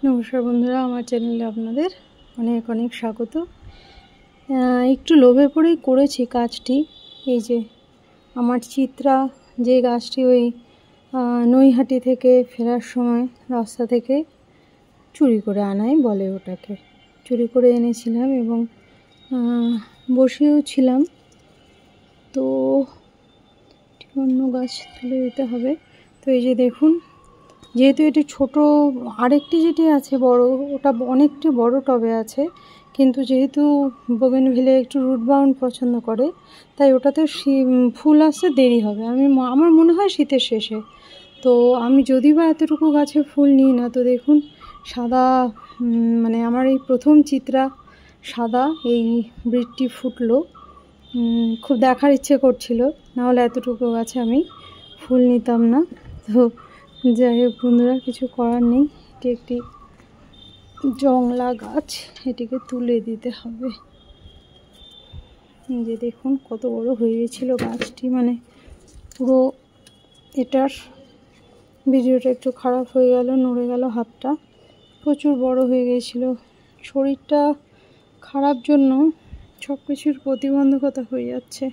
নমস্কার বন্ধুরা, আমার চ্যানেলে আপনাদের অনেক অনেক স্বাগত। একটু লোভে পড়েই করেছি কাজটি। এই যে আমার চিত্রা যে গাছটি ওই নৈহাটি থেকে ফেরার সময় রাস্তা থেকে চুরি করে আনাই বলে, ওটাকে চুরি করে এনেছিলাম এবং বসেও ছিলাম। তো অন্য গাছ তুলে দিতে হবে। তো এই যে দেখুন, যেহেতু এটি ছোট, আরেকটি যেটি আছে বড়, ওটা অনেকটি বড় টবে আছে, কিন্তু যেহেতু বোগেনভিলিয়া একটু রুট বাউন্ড পছন্দ করে, তাই ওটাতে ফুল আসতে দেরি হবে। আমার মনে হয় শীতের শেষে। তো আমি যদি বা এতটুকু গাছে ফুল নিই না, তো দেখুন সাদা, মানে আমার এই প্রথম চিত্রা সাদা এই বৃডটি ফুটলো। খুব দেখার ইচ্ছে করছিল, নাহলে এতটুকু গাছে আমি ফুল নিতাম না। তো যাই হোক বন্ধুরা, কিছু করার নেই। এটি একটি জংলা গাছ, এটিকে তুলে দিতে হবে। যে দেখুন কত বড় হয়ে গেছিল গাছটি, মানে পুরো এটার ভিডিওটা একটু খারাপ হয়ে গেল, নড়ে গেল হাতটা। প্রচুর বড় হয়ে গিয়েছিল। শরীরটা খারাপ জন্য সব কিছুর প্রতিবন্ধকতা হয়ে যাচ্ছে।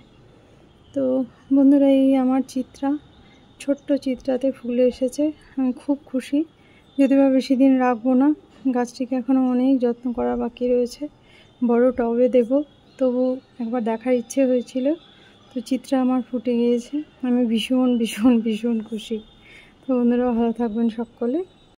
তো বন্ধুরা, এই আমার চিত্রা, ছোট্ট চিত্রাতে ফুল এসেছে। আমি খুব খুশি। যদি বা বেশি দিন রাখবো না, গাছটিকে এখনও অনেক যত্ন করা বাকি রয়েছে। বড় টবে দেব, তবু একবার দেখার ইচ্ছে হয়েছিল। তো চিত্রা আমার ফুটে গিয়েছে। আমি ভীষণ ভীষণ ভীষণ খুশি। তো বন্ধুরা, ভালো থাকবেন সকলে।